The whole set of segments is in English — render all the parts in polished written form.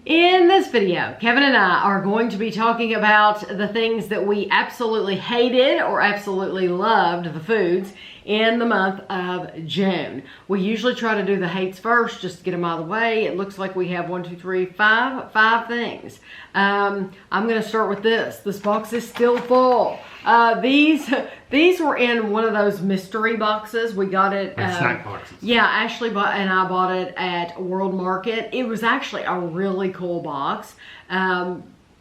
In this video, Kevin and I are going to be talking about the things that we absolutely hated or absolutely loved, the foods, in the month of June. We usually try to do the hates first, just to get them out of the way. It looks like we have five things. I'm going to start with this. This box is still full. These were in one of those mystery boxes. We got it. Snack boxes. Yeah, Ashley and I bought it at World Market. It was actually a really cool box.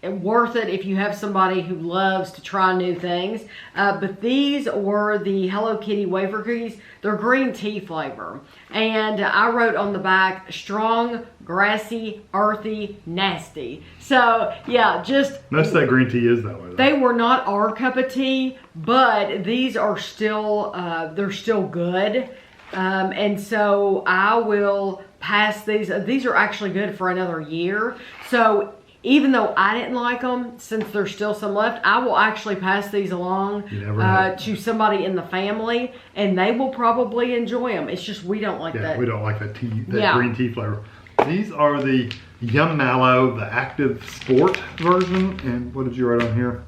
Worth it if you have somebody who loves to try new things. But these were the Hello Kitty wafer cookies. They're green tea flavor. And I wrote on the back, strong, grassy, earthy, nasty. So yeah, just... Most of that green tea is that way though. They were not our cup of tea, but these are still, they're still good. And so I will pass these. These are actually good for another year. So even though I didn't like them, since there's still some left, I will actually pass these along to somebody in the family, and they will probably enjoy them. It's just we don't like that. We don't like that green tea flavor. These are the Yum Mallow, the Active Sport version. And what did you write on here?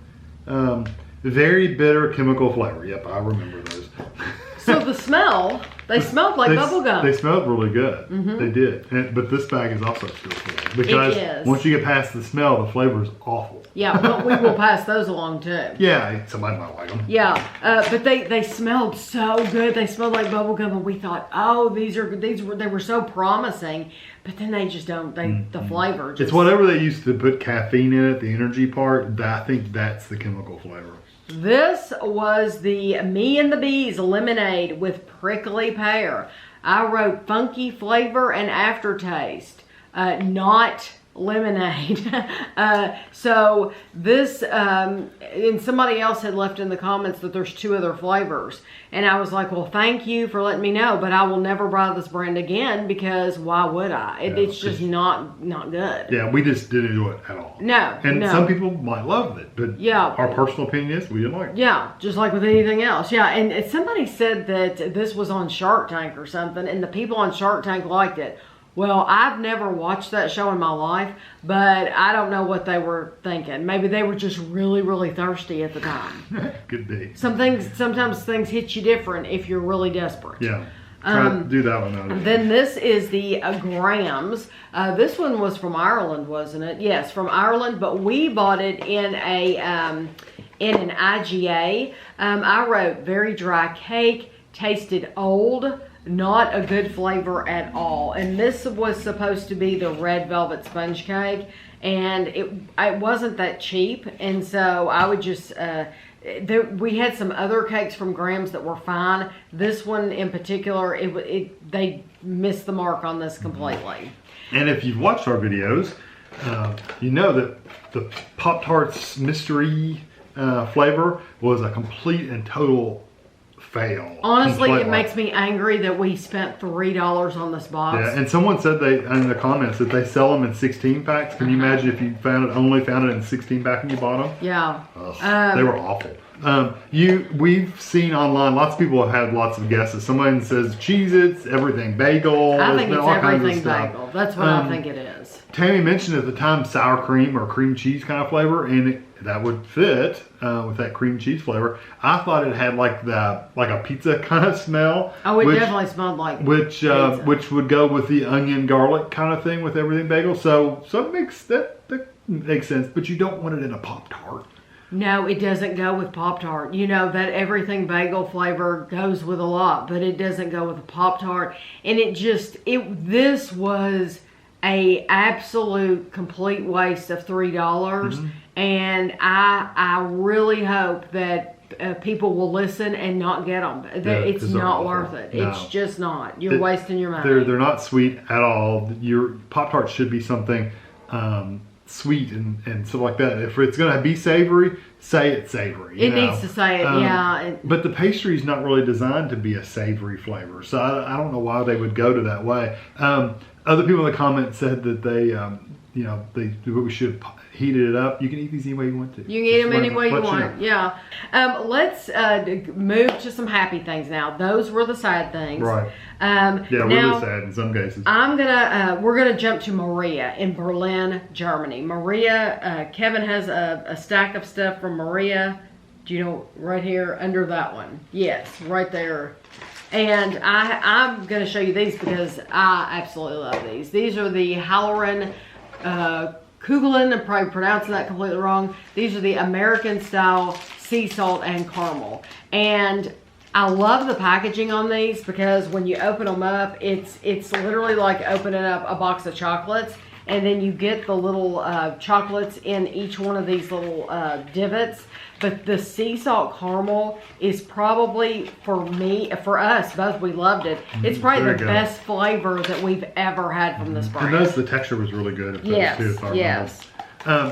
Very bitter chemical flavor. Yep, I remember those. So the smell, they smelled like bubble gum. They smelled really good. They did. But this bag is also still full. Because once you get past the smell, the flavor is awful. Yeah, but we will pass those along too. Yeah, somebody might like them. Yeah, but they smelled so good. They smelled like bubble gum, and we thought, oh, they were so promising. But then they just don't. The flavor. It's whatever they used to put caffeine in it, the energy part. I think that's the chemical flavor. This was the Me and the Bees lemonade with prickly pear. I wrote funky flavor and aftertaste, not lemonade. So this, and somebody else had left in the comments that there's 2 other flavors. And I was like, well, thank you for letting me know, but I will never buy this brand again because why would I? It's just not good. Yeah, we just didn't do it at all. No. And some people might love it, but our personal opinion is we didn't like it. Yeah, just like with anything else. Yeah, and somebody said that this was on Shark Tank or something, and the people on Shark Tank liked it. Well, I've never watched that show in my life, but I don't know what they were thinking. Maybe they were just really, really thirsty at the time. Could be. Sometimes things hit you different if you're really desperate. Yeah. Try to do that one. Then this is the Grams. This one was from Ireland, wasn't it? Yes, from Ireland, but we bought it in an IGA. I wrote very dry cake, tasted old. Not a good flavor at all. And this was supposed to be the red velvet sponge cake, and it wasn't that cheap. And so I would just we had some other cakes from Grams that were fine. This one in particular, they missed the mark on this completely. And if you've watched our videos, you know that the Pop-Tarts mystery flavor was a complete and total fail. Honestly, it makes me angry that we spent $3 on this box. Yeah, and someone said in the comments that they sell them in 16 packs. Can you imagine if you only found it in 16 pack and you bought them? Yeah. They were awful. We've seen online, lots of people have had lots of guesses. Someone says Cheez-Its, everything bagel. I think it's everything bagel. That's what I think it is. Tammy mentioned at the time sour cream or cream cheese kind of flavor, and that would fit with that cream cheese flavor. I thought it had like a pizza kind of smell. Oh, it definitely smelled like pizza. Which would go with the onion garlic kind of thing with everything bagel. So it makes that makes sense. But you don't want it in a Pop-Tart. No, it doesn't go with Pop-Tart. You know, that everything bagel flavor goes with a lot, but it doesn't go with a Pop-Tart. And this was a absolute complete waste of $3. And I really hope that people will listen and not get them. It's not worth it. No. It's just not. You're wasting your money. They're not sweet at all. Your Pop-Tart should be something sweet and stuff like that. If it's going to be savory, say it's savory. It needs to say it, yeah. But the pastry is not really designed to be a savory flavor, so I don't know why they would go to that way. Other people in the comments said that they you know, we should have heated it up. You can eat these any way you want to. You can eat them any way you want. Yeah. Let's move to some happy things now. Those were the sad things. Right. Yeah, really sad in some cases. We're gonna jump to Maria in Berlin, Germany. Maria, Kevin has a stack of stuff from Maria. Do you know, right here under that one? Yes, right there. And I'm gonna show you these because I absolutely love these. These are the Halloran Kugeln. I'm probably pronouncing that completely wrong. These are the American style sea salt and caramel. And I love the packaging on these because when you open them up, it's literally like opening up a box of chocolates, and then you get the little chocolates in each one of these little divots. But the sea salt caramel is probably, for us both, we loved it. It's probably the best flavor that we've ever had from this brand. And the texture was really good. Yes, yes.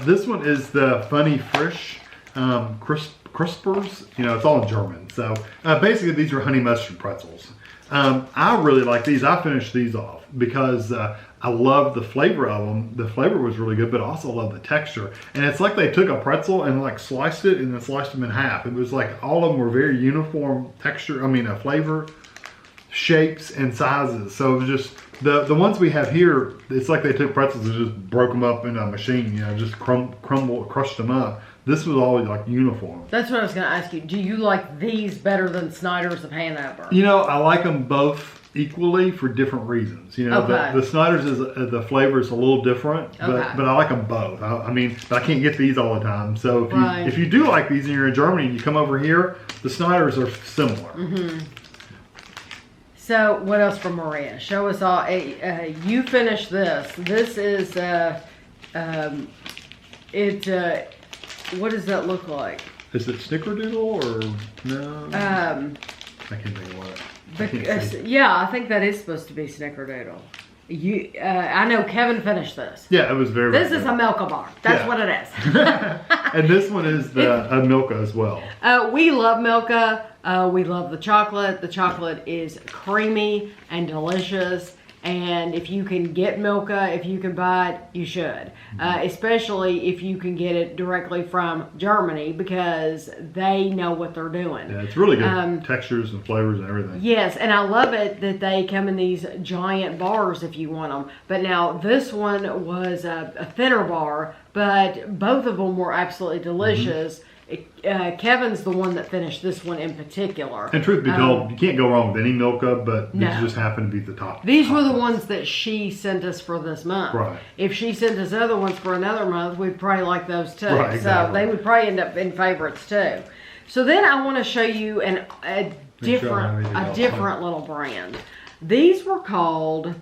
This one is the Funny Frisch Crispers. You know, it's all in German. So basically these are honey mustard pretzels. I really like these. I finished these off because I love the flavor of them. The flavor was really good, but I also love the texture. And it's like they took a pretzel and like sliced it and then sliced them in half. It was like all of them were very uniform texture. I mean, flavor, shapes, and sizes. So it was just the ones we have here. It's like they took pretzels and just broke them up in a machine. You know, just crushed them up. This was always like uniform. That's what I was going to ask you. Do you like these better than Snyder's of Hanover? You know, I like them both equally for different reasons. You know, the Snyder's is the flavor is a little different, but I like them both. I mean, but I can't get these all the time. So if you do like these and you're in Germany and you come over here, the Snyder's are similar. Mm-hmm. So what else from Maria? Show us all. You finished this. This is what does that look like? Is it Snickerdoodle or no? I can't think of what. Yeah, I think that is supposed to be Snickerdoodle. I know Kevin finished this. Yeah, it was very. This is a Milka bar. That's what it is. And this one is a Milka as well. We love Milka. We love the chocolate. The chocolate is creamy and delicious. And if you can get Milka, if you can buy it, you should. Especially if you can get it directly from Germany because they know what they're doing. Yeah, it's really good textures and flavors and everything. Yes, and I love it that they come in these giant bars if you want them. But now this one was a thinner bar, but both of them were absolutely delicious. Kevin's the one that finished this one in particular. And truth be told, you can't go wrong with any Milka, but these just happen to be the top. These were the ones that she sent us for this month. Right. If she sent us other ones for another month, we'd probably like those too. Right, exactly. So they would probably end up in favorites too. So then I want to show you a different little brand. These were called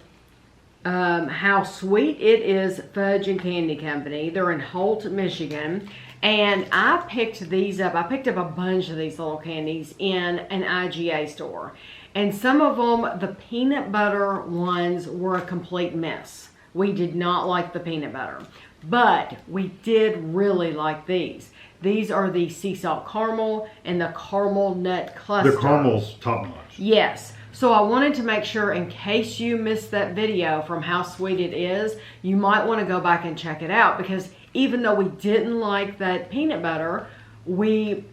How Sweet It Is Fudge and Candy Company. They're in Holt, Michigan. And I picked these up. I picked up a bunch of these little candies in an IGA store. And some of them, the peanut butter ones, were a complete mess. We did not like the peanut butter. But we did really like these. These are the sea salt caramel and the caramel nut cluster. The caramel's top notch. Yes. So I wanted to make sure, in case you missed that video from How Sweet It Is, you might want to go back and check it out, because even though we didn't like that peanut butter, the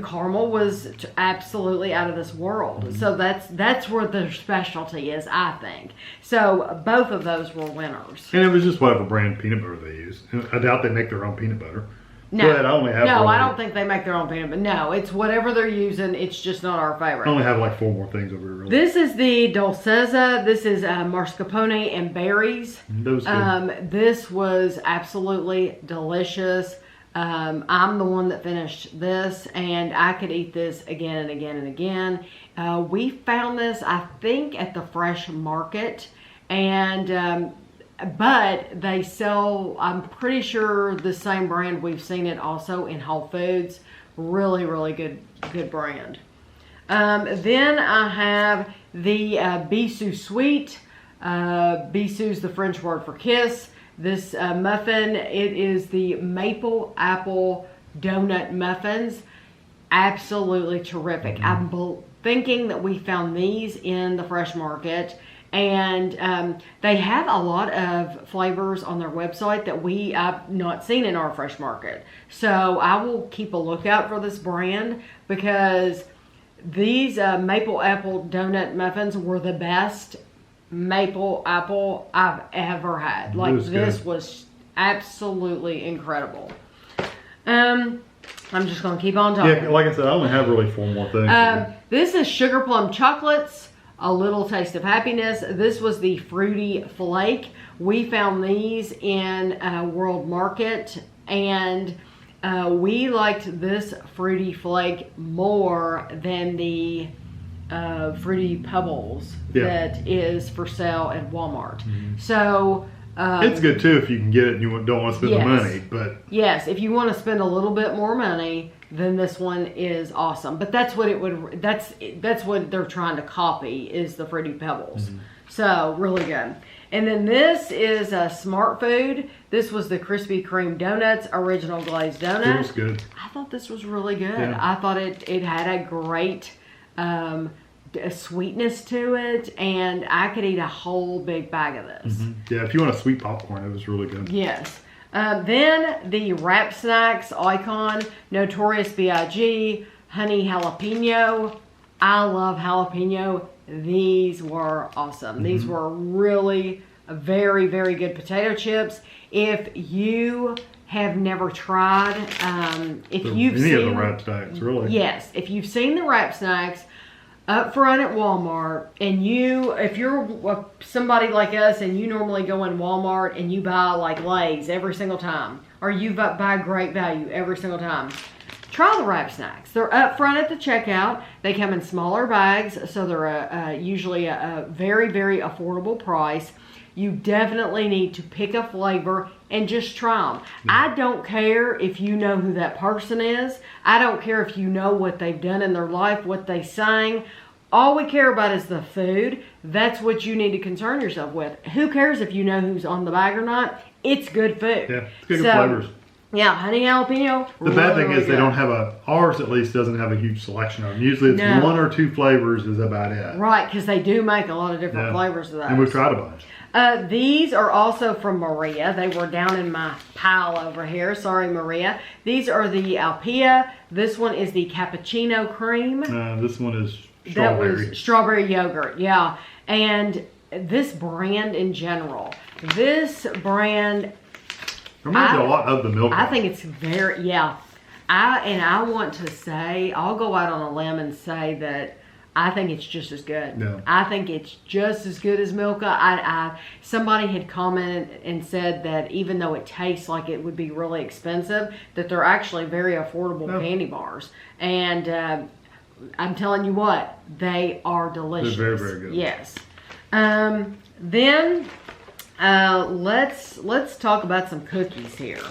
caramel was absolutely out of this world. Mm-hmm. So that's where their specialty is, I think. So both of those were winners. And it was just whatever brand peanut butter they use. I doubt they make their own peanut butter. No, but I don't think they make their own peanut butter. No, it's whatever they're using. It's just not our favorite. I only have like 4 more things over here. Really. This is the Dolcezza. This is mascarpone and berries. This was absolutely delicious. I'm the one that finished this, and I could eat this again and again and again. We found this, I think, at the Fresh Market, and but they sell, I'm pretty sure, the same brand. We've seen it also in Whole Foods. Really, really good brand. Then I have the Bisou Sweet. Bisou's the French word for kiss. This muffin, it is the maple apple donut muffins. Absolutely terrific. I'm thinking that we found these in the Fresh Market, And they have a lot of flavors on their website that I've not seen in our Fresh Market. So I will keep a lookout for this brand, because these maple apple donut muffins were the best maple apple I've ever had. Like, this was absolutely incredible. I'm just going to keep on talking. Yeah, like I said, I only have really 4 more things. This is Sugar Plum Chocolates, A Little Taste of Happiness. This was the Fruity Flake. We found these in World Market, and we liked this Fruity Flake more than the Fruity Pebbles that is for sale at Walmart. So it's good too if you can get it and you don't want to spend the money. But yes, if you want to spend a little bit more money, then this one is awesome. But that's what it would. That's what they're trying to copy, is the Fruity Pebbles. So really good. And then this is a Smart Food. This was the Krispy Kreme Donuts Original Glazed Donut. It was good. I thought this was really good. Yeah. I thought it had a great a sweetness to it, and I could eat a whole big bag of this. Yeah, if you want a sweet popcorn, it was really good. Yes. Then the Wrap Snacks icon, Notorious B.I.G. Honey Jalapeno. I love jalapeno. These were awesome. These were really very, very good potato chips. If you have never tried, if you've seen any of the Wrap Snacks, really. Yes, if you've seen the Wrap Snacks up front at Walmart, and if you're somebody like us and you normally go in Walmart and you buy like Lay's every single time, or you buy Great Value every single time, try the Wrap Snacks. They're up front at the checkout. They come in smaller bags, so they're usually a very, very affordable price. You definitely need to pick a flavor and just try them. I don't care if you know who that person is. I don't care if you know what they've done in their life, what they sang. All we care about is the food. That's what you need to concern yourself with. Who cares if you know who's on the bag or not? It's good food. Yeah, it's good flavors. Yeah, honey jalapeno. The bad thing is they don't have ours at least doesn't have a huge selection of them. Usually it's 1 or 2 flavors is about it. Right, because they do make a lot of different flavors of those. And we've tried a bunch. These are also from Maria. They were down in my pile over here. Sorry, Maria. These are the Alpea. This one is the cappuccino cream. This one is strawberry. That was strawberry yogurt, yeah. And this brand in general, reminds me a lot of the milk. I think it's very, I want to say, I'll go out on a limb and say that I think it's just as good. Yeah. I think it's just as good as Milka. Somebody had commented and said that even though it tastes like it would be really expensive, that they're actually very affordable candy bars. And I'm telling you what, they are delicious. They're very, very good. Yes. Then let's talk about some cookies here.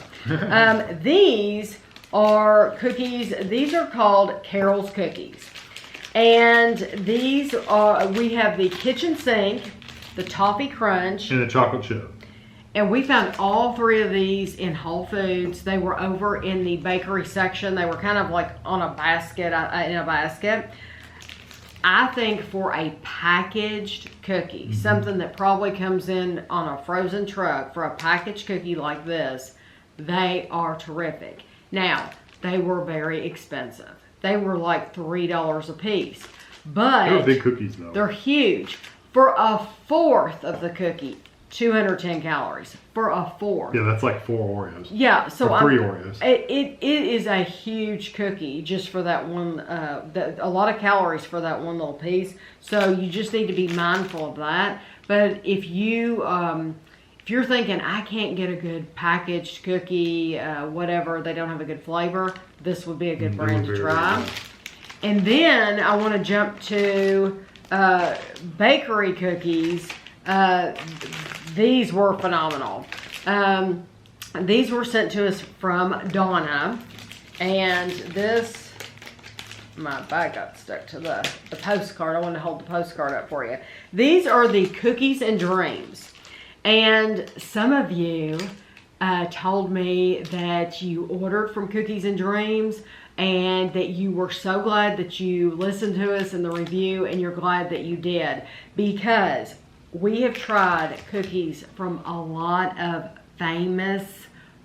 These are cookies. These are called Carol's Cookies. And these are, we have the kitchen sink, the toffee crunch, and the chocolate chip. And we found all 3 of these in Whole Foods. They were over in the bakery section. They were kind of like on a basket, in a basket. I think for a packaged cookie, something that probably comes in on a frozen truck, for a packaged cookie like this, they are terrific. Now, they were very expensive. They were like $3 a piece. But they were big cookies though. They're huge. For a fourth of the cookie, 210 calories. For a fourth. Yeah, that's like 4 Oreos. Yeah, so or 3 Oreos. It is a huge cookie just for that one. A lot of calories for that one little piece. So you just need to be mindful of that. But if you're thinking, I can't get a good packaged cookie, whatever, they don't have a good flavor, this would be a good brand to try. And then I want to jump to bakery cookies. These were phenomenal. These were sent to us from Donna. And this, my bag got stuck to the postcard. I wanted to hold the postcard up for you. These are the Cookies and Dreams. And some of you told me that you ordered from Cookies and Dreams and that you were so glad that you listened to us in the review, and you're glad that you did, because we have tried cookies from a lot of famous,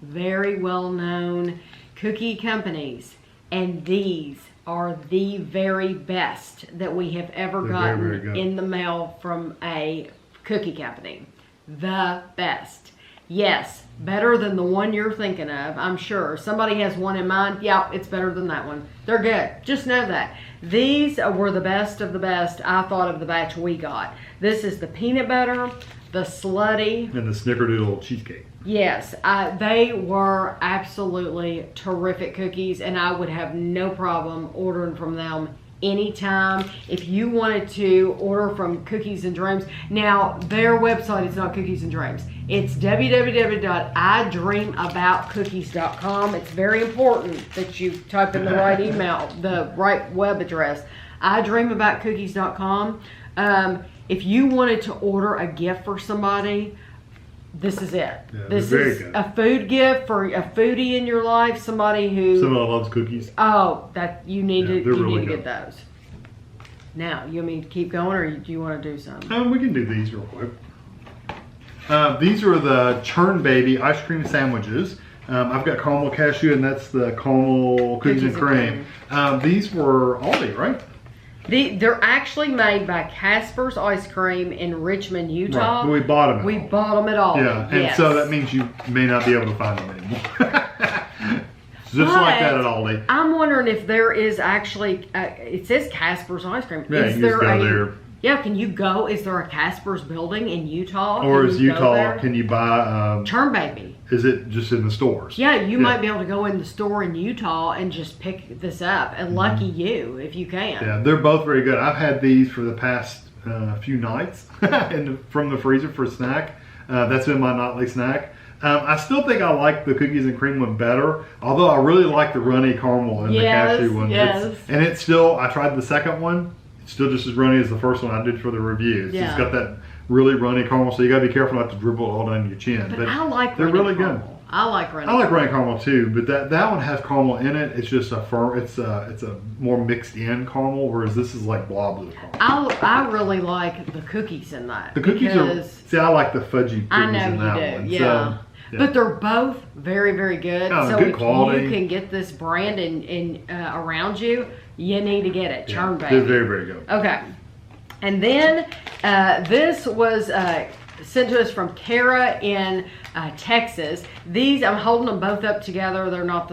very well-known cookie companies, and these are the very best that we have ever gotten in the mail from a cookie company. The best. Yes, better than the one you're thinking of, I'm sure. Somebody has one in mind. Yeah, it's better than that one. They're good. Just know that. These were the best of the best, I thought, of the batch we got. This is the peanut butter, the slutty, and the snickerdoodle cheesecake. Yes, they were absolutely terrific cookies, and I would have no problem ordering from them anytime. If you wanted to order from Cookies and Dreams, now their website is not Cookies and Dreams. It's www.idreamaboutcookies.com. It's very important that you type in the right email, the right web address. idreamaboutcookies.com. If you wanted to order a gift for somebody, this is it. Yeah, this is a food gift for a foodie in your life, somebody loves cookies. Oh, that you need to really get those. Now, you want me to keep going, or do you want to do something? We can do these real quick. These are the Churr Baby ice cream sandwiches. I've got caramel cashew, and that's the caramel cookies and cream. These were Aldi, right? They're actually made by Casper's Ice Cream in Richmond, Utah. Right. We bought them. We bought them at all. Yeah, and so that means you may not be able to find them anymore. Just like that at Aldi. I'm wondering if there is actually, it says Casper's Ice Cream. Yeah, is you there just go there. Yeah, can you go? Is there a Casper's building in Utah? Or is Utah, can you buy... Churr Baby. Is it just in the stores? Yeah, you might be able to go in the store in Utah and just pick this up. And lucky you, if you can. Yeah, they're both very good. I've had these for the past few nights from the freezer for a snack. That's been my nightly snack. I still think I like the cookies and cream one better, although I really like the runny caramel and the cashew one. Yes. And it's still, I tried the second one. It's still just as runny as the first one I did for the review. Yeah. It's got that really runny caramel, so you got to be careful not to dribble it all down your chin. But I like they're really caramel. good. I like runny. I like runny caramel too, but that one has caramel in it. It's just a firm. It's a more mixed in caramel, whereas this is like blah blue caramel. I really like the cookies in that. The cookies are. See, I like the fudgy cookies in that one. Yeah. So, yeah. But they're both very, very good. Oh, so good if quality. you can get this brand in around you, you need to get it. Churr Baby. They're very, very good. Okay. And then this was sent to us from Kara in Texas. These, I'm holding them both up together. They're not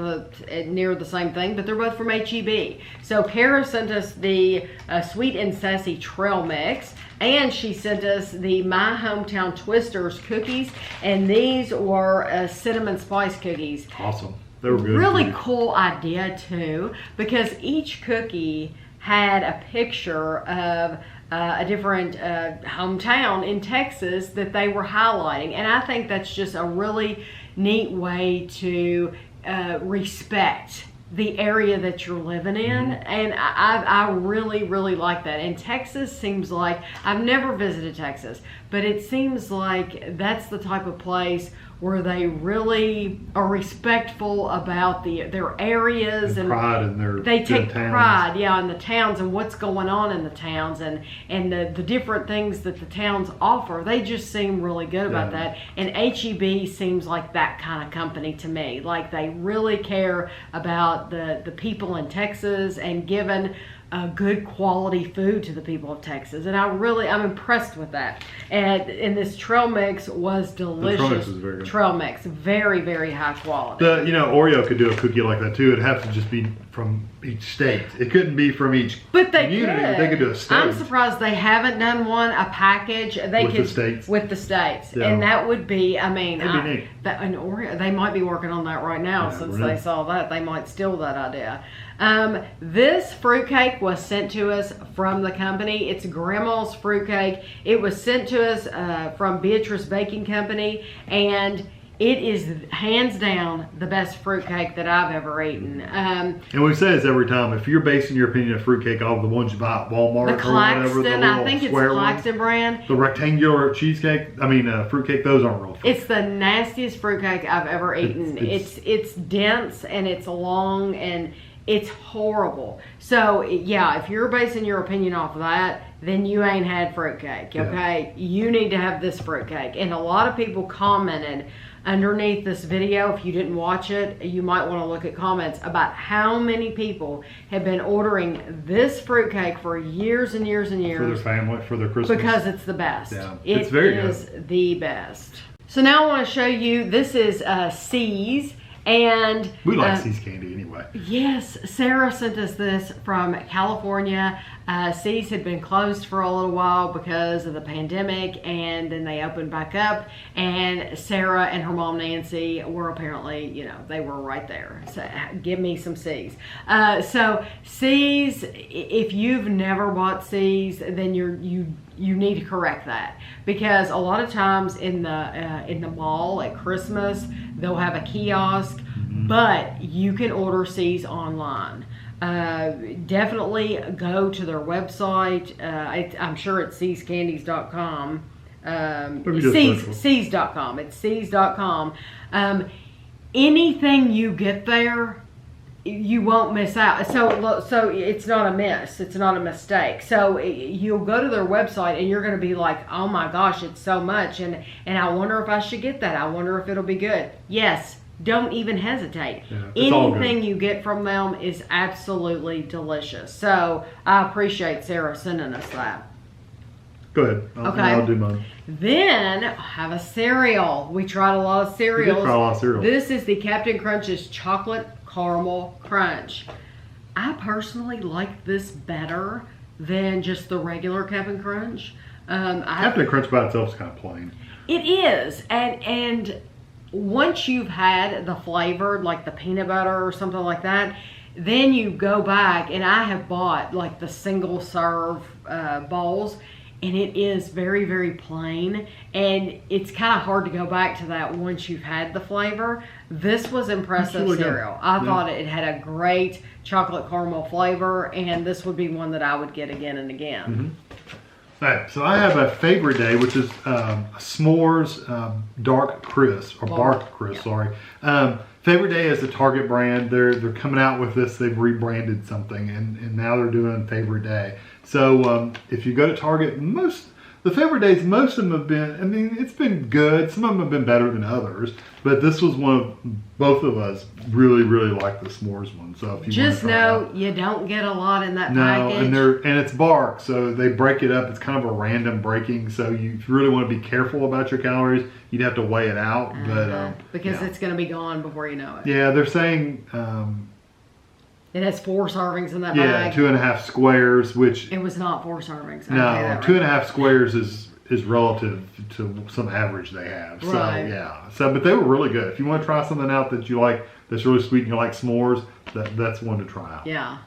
near the same thing, but they're both from HEB. So Kara sent us the Sweet and Sassy Trail Mix, and she sent us the My Hometown Twisters cookies, and these were cinnamon spice cookies. Awesome. They were good. Really cool idea too, because each cookie had a picture of a different hometown in Texas that they were highlighting. And I think that's just a really neat way to respect the area that you're living in. And I really, really like that. And Texas seems like, I've never visited Texas, but it seems like that's the type of place where they really are respectful about their areas and pride in they take towns. pride, in the towns and what's going on in the towns and the different things that the towns offer. They just seem really good about that. And HEB seems like that kind of company to me. Like they really care about the people in Texas and giving good quality food to the people of Texas, and I'm impressed with that. And this trail mix was delicious. The trail mix was very good. Trail mix, very, very high quality. Oreo could do a cookie like that too. It'd have to just be from each state. It couldn't be from each community. They could do a state. I'm surprised they haven't done a package. With the states, yeah. And that would be, that'd be neat. An Oreo. They might be working on that right now since they saw that. They might steal that idea. This fruitcake was sent to us from the company. It's Grandma's fruitcake. It was sent to us from Beatrice Baking Company, and it is hands down the best fruitcake that I've ever eaten. And we say this every time. If you're basing your opinion of fruitcake off the ones you buy at Walmart the Claxton, or whatever, I think it's Claxton brand. The rectangular cheesecake, fruitcake, those aren't real fruit. It's the nastiest fruitcake I've ever eaten. It's dense and it's long and it's horrible. So yeah, if you're basing your opinion off of that, then you ain't had fruitcake, okay? You need to have this fruitcake. And a lot of people commented underneath this video. If you didn't watch it, you might want to look at comments about how many people have been ordering this fruitcake for years and years and years. For their family, for their Christmas. Because it's the best. Yeah, it's very good. It is the best. So now I want to show you, this is C's. And we like C's candy anyway. Yes, Sarah sent us this from California. C's had been closed for a little while because of the pandemic, and then they opened back up. And Sarah and her mom Nancy were apparently, you know, they were right there. So give me some C's. So C's, if you've never bought C's, then you need to correct that, because a lot of times in the mall at Christmas they'll have a kiosk, but you can order C's online. Definitely go to their website. I'm sure it's cscandies.com. C's.com. It's C's.com. Anything you get there, you won't miss out. So it's not a miss. It's not a mistake. So you'll go to their website and you're going to be like, oh my gosh, it's so much. And I wonder if I should get that. I wonder if it'll be good. Yes. Don't even hesitate. Yeah, anything you get from them is absolutely delicious. So I appreciate Sarah sending us that. Go ahead. I'll do mine. Then I have a cereal. We tried a lot of cereals. We did try a lot of cereal. This is the Captain Crunch's Chocolate Caramel Crunch. I personally like this better than just the regular Captain Crunch. Captain Crunch by itself is kind of plain. It is, and once you've had the flavored, like the peanut butter or something like that, then you go back, and I have bought like the single serve bowls, and it is very, very plain, and it's kind of hard to go back to that once you've had the flavor. This was impressive really cereal. I thought it had a great chocolate caramel flavor, and this would be one that I would get again and again. Mm-hmm. All right, so I have a favorite day, which is S'mores Dark Crisp, or Bark Crisp, sorry. Favorite Day is the Target brand. They're coming out with this. They've rebranded something, and now they're doing Favorite Day. So if you go to Target, the Favorite Days, most of them have been, I mean, it's been good. Some of them have been better than others, but this was one of, both of us really, really like the S'mores one. So if you just know you don't get a lot in that package. And it's bark, so they break it up. It's kind of a random breaking, so you really want to be careful about your calories. You'd have to weigh it out, because it's going to be gone before you know it. Yeah, they're saying it has 4 servings in that bag. Yeah, 2.5 squares, which it was not 4 servings. No, 2.5 squares is relative to some average they have. So yeah, but they were really good. If you want to try something out that you like, that's really sweet, and you like s'mores, that's one to try out. Yeah.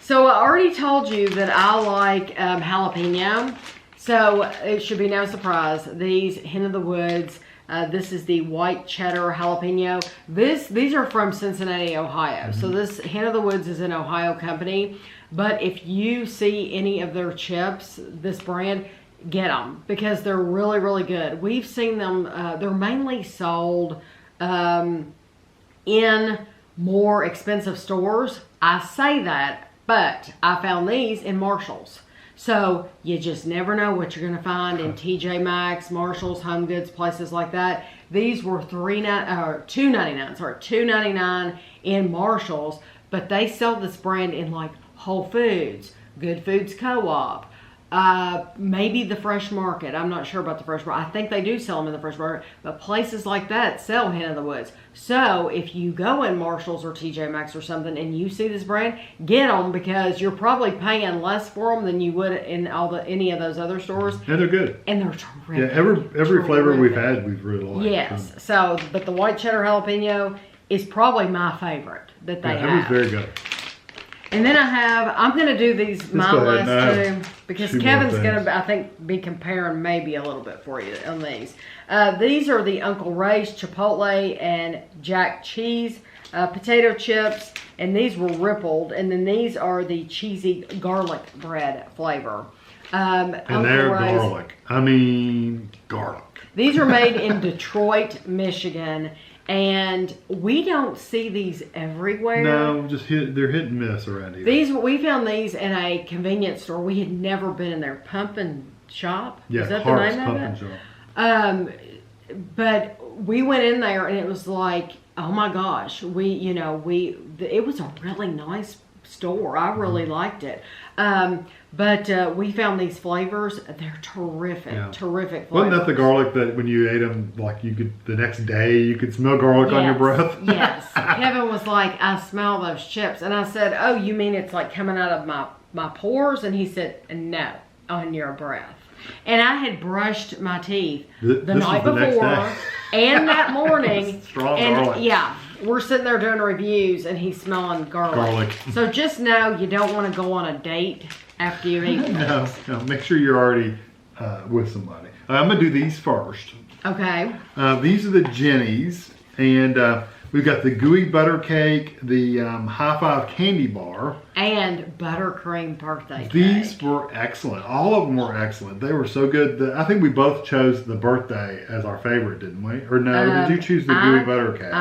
So I already told you that I like jalapeno. So it should be no surprise. These Hen of the Woods. This is the white cheddar jalapeno. These are from Cincinnati, Ohio. So this Hen of the Woods is an Ohio company. But if you see any of their chips, this brand, get them, because they're really, really good. We've seen them, they're mainly sold in more expensive stores. I say that, but I found these in Marshall's. So you just never know what you're going to find in TJ Maxx, Marshall's, Home Goods, places like that. These were $2.99 in Marshall's, but they sell this brand in like Whole Foods, Good Foods Co-op, maybe the Fresh Market. I'm not sure about the Fresh Market. I think they do sell them in the Fresh Market, but places like that sell Hen of the Woods. So if you go in Marshall's or TJ Maxx or something and you see this brand, get them, because you're probably paying less for them than you would in any of those other stores. And they're good. And they're terrific. Yeah, every flavor we've had, we've really liked. Yes. So, but the white cheddar jalapeno is probably my favorite that they have. It was very good. And then I'm going to do these my last two, because Kevin's going to, I think, be comparing maybe a little bit for you on these. These are the Uncle Ray's Chipotle and Jack Cheese potato chips, and these were rippled. And then these are the cheesy garlic bread flavor. And they're garlic. I mean, garlic. These are made in Detroit, Michigan, and we don't see these everywhere. No, they're hit and miss around here. We found these in a convenience store. We had never been in their pumpkin shop. Yeah, Is that Hart's the name of Pumpkin it? Shop. But we went in there and it was like, oh my gosh, it was a really nice store. I really liked it. But we found these flavors. They're terrific, terrific flavors. Wasn't that the garlic that when you ate them, like the next day you could smell garlic on your breath? Yes. Kevin was like, I smell those chips. And I said, oh, you mean it's like coming out of my pores? And he said, no, on your breath. And I had brushed my teeth the night before and that morning. Strong garlic. Yeah, we're sitting there doing reviews and he's smelling garlic. So just know you don't want to go on a date after you eat. No, make sure you're already with somebody. I'm going to do these first. Okay. These are the Jennies, and we've got the gooey butter cake, the high five candy bar, and buttercream birthday cake. These were excellent. All of them were excellent. They were so good. I think we both chose the birthday as our favorite, didn't we? Or no, did you choose the gooey butter cake?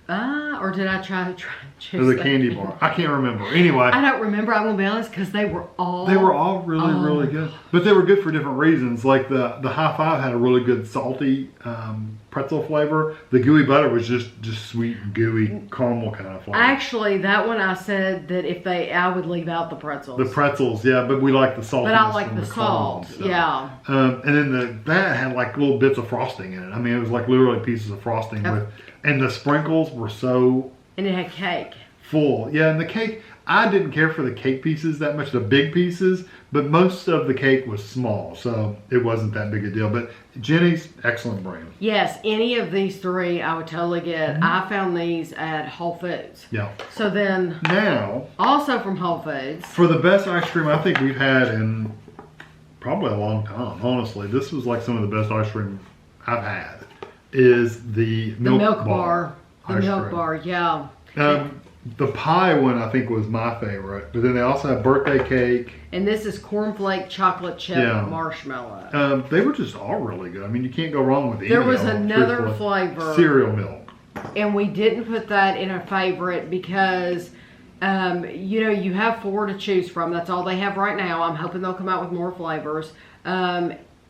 Or did I try to choose or the candy bar? I can't remember. Anyway, I don't remember. I'm gonna be honest, because they were all really good. But they were good for different reasons. Like the high five had a really good salty pretzel flavor. The gooey butter was just sweet and gooey caramel kind of flavor. Actually, that one I said that I would leave out the pretzels. The pretzels, yeah, but we like the saltiness. But I like the salt, yeah. And then that had like little bits of frosting in it. I mean, it was like literally pieces of frosting and the sprinkles were so... And it had cake. Full. Yeah, and the cake, I didn't care for the cake pieces that much, the big pieces, but most of the cake was small, so it wasn't that big a deal. But Jenny's, excellent brand. Yes, any of these three I would totally get. I found these at Whole Foods. Yeah. So then... Now... Also from Whole Foods. For the best ice cream I think we've had in probably a long time, honestly. This was like some of the best ice cream I've had. Is the milk bar. The milk bar, yeah. The pie one I think was my favorite, but then they also have birthday cake. And this is cornflake chocolate chip marshmallow. They were just all really good. I mean, you can't go wrong with any. There was another flavor. Cereal milk. And we didn't put that in a favorite because, you have 4 to choose from. That's all they have right now. I'm hoping they'll come out with more flavors.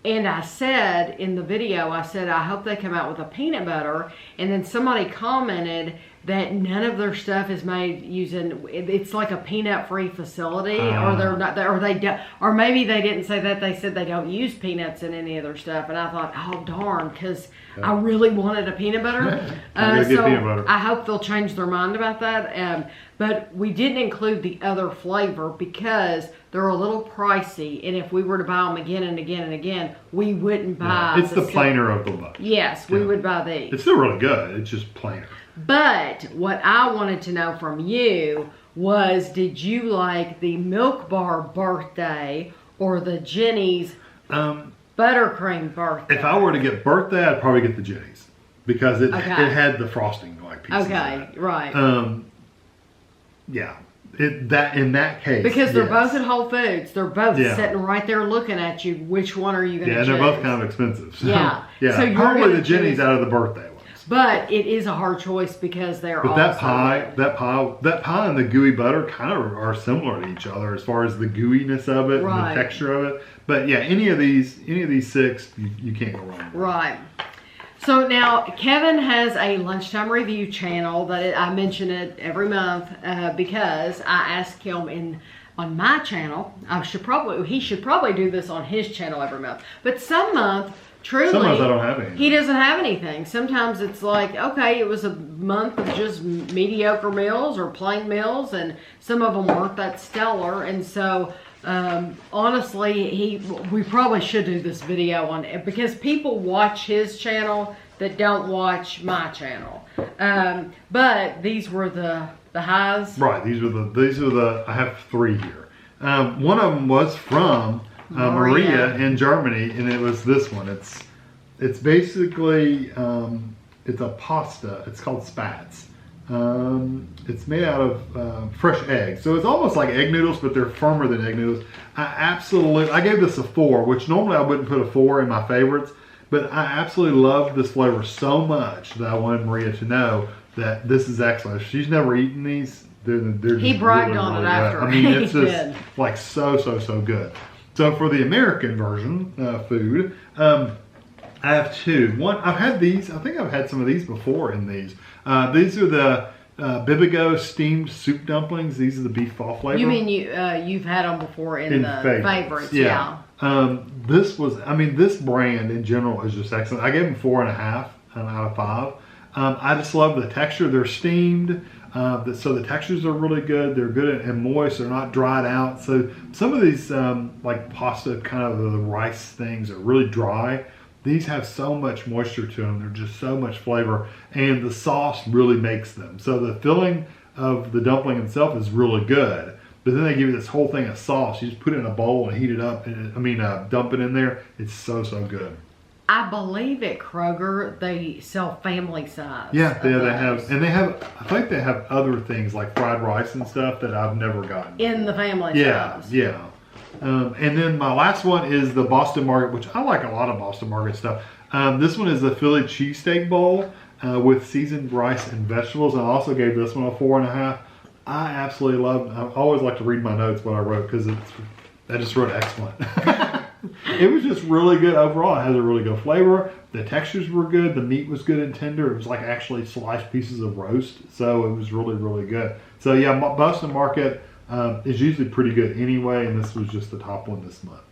And I said in the video, I hope they come out with a peanut butter. And then somebody commented that none of their stuff is made using, it's like a peanut-free facility, or they're not, or maybe they didn't say that. They said they don't use peanuts in any of their stuff. And I thought, oh darn, because I really wanted a peanut butter. Peanut butter. I hope they'll change their mind about that. But we didn't include the other flavor because they're a little pricey, and if we were to buy them again and again and again, we wouldn't buy. It's the plainer of the bunch. Yes, we would buy these. It's still really good. It's just plainer. But what I wanted to know from you was, did you like the Milk Bar birthday or the Jenny's buttercream birthday? If I were to get birthday, I'd probably get the Jenny's because it had the frosting like pieces. Okay, right. Yeah. In that case. Because they're both at Whole Foods. They're both sitting right there looking at you. Which one are you going to choose? Yeah, they're both kind of expensive. So, yeah. So probably the Jenny's out of the birthday ones. But it is a hard choice because they're all. But that pie and the gooey butter kind of are similar to each other as far as the gooiness of it and the texture of it. But yeah, any of these 6, you can't go wrong with. Right. So now Kevin has a lunchtime review channel that I mention it every month because I asked him on my channel. He should probably do this on his channel every month. But some months I don't have anything. He doesn't have anything. Sometimes it's like, okay, it was a month of just mediocre meals or plain meals, and some of them weren't that stellar. And so honestly, we probably should do this video on it because people watch his channel that don't watch my channel. But these were the highs. Right. These are the. I have 3 here. One of them was from Maria in Germany, and it was this one. It's basically it's a pasta. It's called spats. It's made out of fresh eggs, so it's almost like egg noodles, but they're firmer than egg noodles. I gave this a 4, which normally I wouldn't put a 4 in my favorites, But I absolutely love this flavor so much that I wanted Maria to know that this is excellent. If she's never eaten these, they're just He bragged really, on really it after. good. I mean, it's He just did. like so good. So for the American version food, I have two. One, I've had these. I think I've had some of these before in these. These are the Bibigo steamed soup dumplings. These are the beef fall flavor. You mean you've had them before in the favorites? Yeah. This was, I mean, this brand in general is just excellent. I gave them 4.5 out of 5. I just love the texture. They're steamed, so the textures are really good. They're good and moist. They're not dried out. So some of these like pasta, kind of the rice things, are really dry. These have so much moisture to them. They're just so much flavor, and the sauce really makes them. So the filling of the dumpling itself is really good, but then they give you this whole thing of sauce. You just put it in a bowl and heat it up, and dump it in there. It's so good. I believe at Kroger they sell family size. Yeah, they have, and I think they have other things like fried rice and stuff that I've never gotten in the family size. Yeah. And then my last one is the Boston Market, which I like a lot of Boston Market stuff. This one is the Philly cheesesteak bowl with seasoned rice and vegetables. And I also gave this one a 4.5. I absolutely love. I always like to read my notes what I wrote because I just wrote excellent. It was just really good overall. It has a really good flavor. The textures were good. The meat was good and tender. It was like actually sliced pieces of roast, so it was really good. So yeah, Boston Market is usually pretty good anyway, and this was just the top one this month.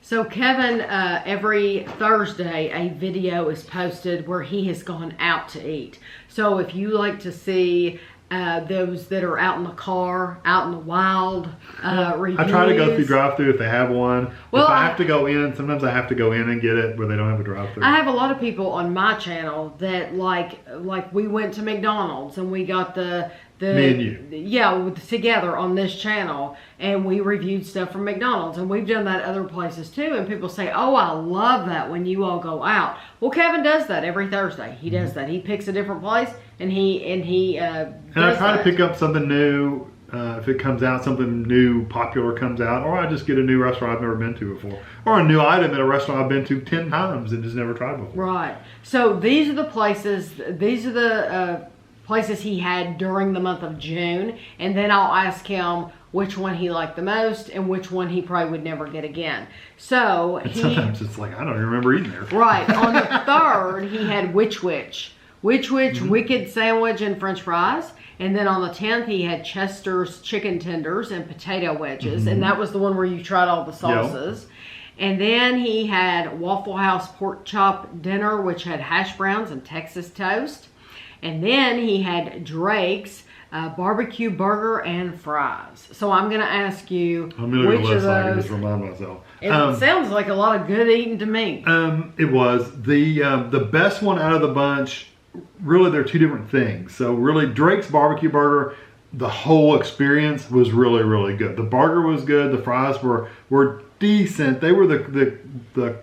So Kevin, every Thursday a video is posted where he has gone out to eat. So if you like to see those that are out in the car, out in the wild, reviews. I try to go through drive-through if they have one. Well, if I have to go in, sometimes I have to go in and get it where they don't have a drive-through. I have a lot of people on my channel that like we went to McDonald's and we got the menu. Yeah, together on this channel, and we reviewed stuff from McDonald's, and we've done that other places too. And people say, "Oh, I love that when you all go out." Well, Kevin does that every Thursday. He does that. He picks a different place, and he I try to pick up something new. If it comes out, something new, popular comes out, or I just get a new restaurant I've never been to before, or a new item at a restaurant I've been to 10 times and just never tried before. Right. So these are the places. These are the places he had during the month of June, and then I'll ask him which one he liked the most and which one he probably would never get again. So sometimes it's like, I don't even remember eating there. Right. On the 3rd, he had Which Wicked Sandwich and French fries. And then on the 10th, he had Chester's chicken tenders and potato wedges. And that was the one where you tried all the sauces. Yep. And then he had Waffle House pork chop dinner, which had hash browns and Texas toast. And then he had Drake's barbecue burger and fries. So I'm going to ask you which of those. So I can just remind myself. It sounds like a lot of good eating to me. It was. The best one out of the bunch, really they're two different things. So really Drake's barbecue burger, the whole experience was really good. The burger was good. The fries were decent. They were the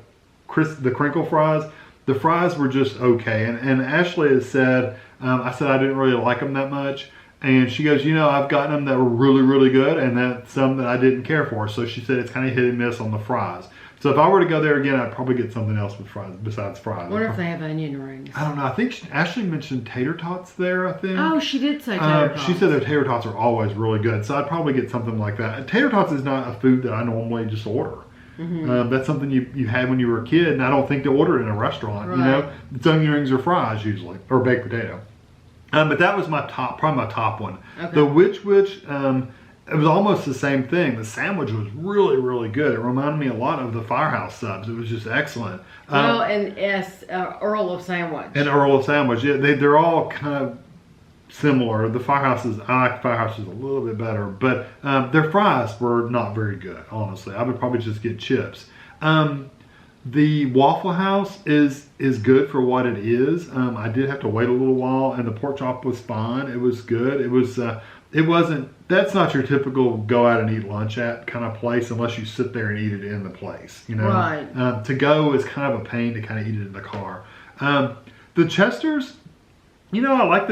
crinkle fries. The fries were just okay. And Ashley has said, I said I didn't really like them that much. And she goes, I've gotten them that were really good, and that's some that I didn't care for. So she said it's kind of hit and miss on the fries. So if I were to go there again, I'd probably get something else with fries besides fries. I wonder if they have onion rings. I don't know. I think Ashley mentioned tater tots there, I think. Oh, she did say tater tots. She said their tater tots are always really good. So I'd probably get something like that. Tater tots is not a food that I normally just order. That's something you had when you were a kid, and I don't think to order it in a restaurant. Right. It's onion rings or fries usually, or baked potato. But that was probably my top one. Okay. The which it was almost the same thing. The sandwich was really good. It reminded me a lot of the Firehouse subs. It was just excellent. Well, and Earl of Sandwich. And Earl of Sandwich. Yeah, they're all kind of similar. I like Firehouses a little bit better, but their fries were not very good, honestly. I would probably just get chips. The Waffle House is good for what it is. I did have to wait a little while, and the pork chop was fine. It was good. It wasn't, that's not your typical go out and eat lunch at kind of place unless you sit there and eat it in the place, Right. To go is kind of a pain to kind of eat it in the car. The Chesters, I like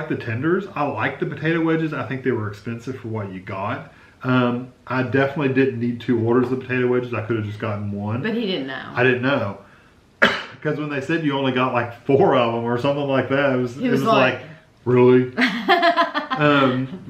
the tenders. I like the potato wedges. I think they were expensive for what you got. I definitely didn't need 2 orders of potato wedges. I could have just gotten one. But he didn't know. I didn't know. because when they said you only got like 4 of them or something like that, it was like really?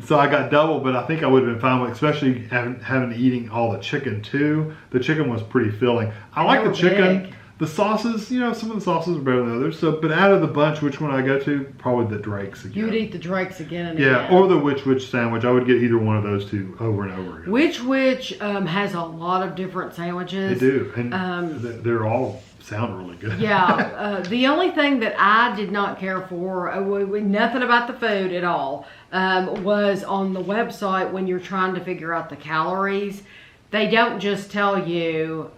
So I got double, but I think I would have been fine with, especially having eating all the chicken too. The chicken was pretty filling. I like the chicken. Big. The sauces, you know, some of the sauces are better than others. So, but out of the bunch, which one I go to? Probably the Drake's again. You would eat the Drake's again and again. Yeah, or the Which sandwich. I would get either one of those two over and over again. Which has a lot of different sandwiches. They do, and they're all sound really good. Yeah, the only thing that I did not care for, nothing about the food at all, was on the website when you're trying to figure out the calories. They don't just tell you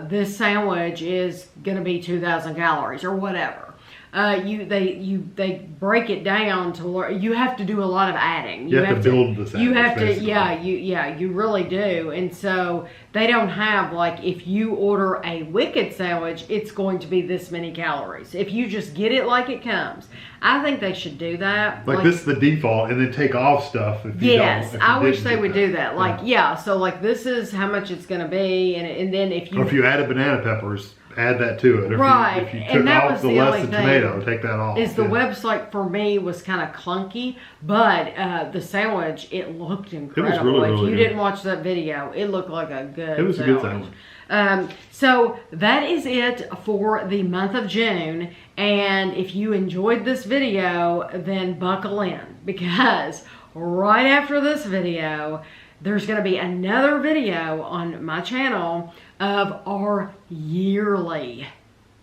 this sandwich is going to be 2,000 calories or whatever. They break it down to you have to do a lot of adding. You have to build the sandwich. You have to, you really do. And so they don't have like if you order a Wicked sandwich, it's going to be this many calories. If you just get it like it comes, I think they should do that. Like this is the default, and then take off stuff. If you yes, don't, if I wish they would do that. Like so like this is how much it's going to be, and then if you added banana peppers, add that to it. Right. If you took off the less than tomato, take that off. The website for me was kind of clunky, but the sandwich, it looked incredible. It was really, really if you good. didn't watch that video, it looked like a good It was sandwich. a good sandwich. So that is it for the month of June. And if you enjoyed this video, then buckle in, because right after this video, there's going to be another video on my channel of our yearly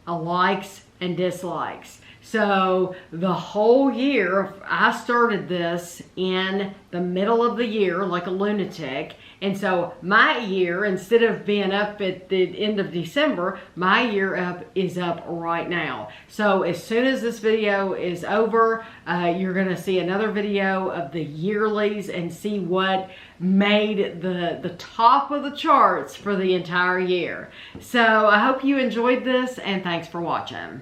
likes and dislikes. So the whole year, I started this in the middle of the year like a lunatic. And so my year, instead of being up at the end of December, my year is up right now. So as soon as this video is over, you're going to see another video of the yearlies and see what made the top of the charts for the entire year. So I hope you enjoyed this, and thanks for watching.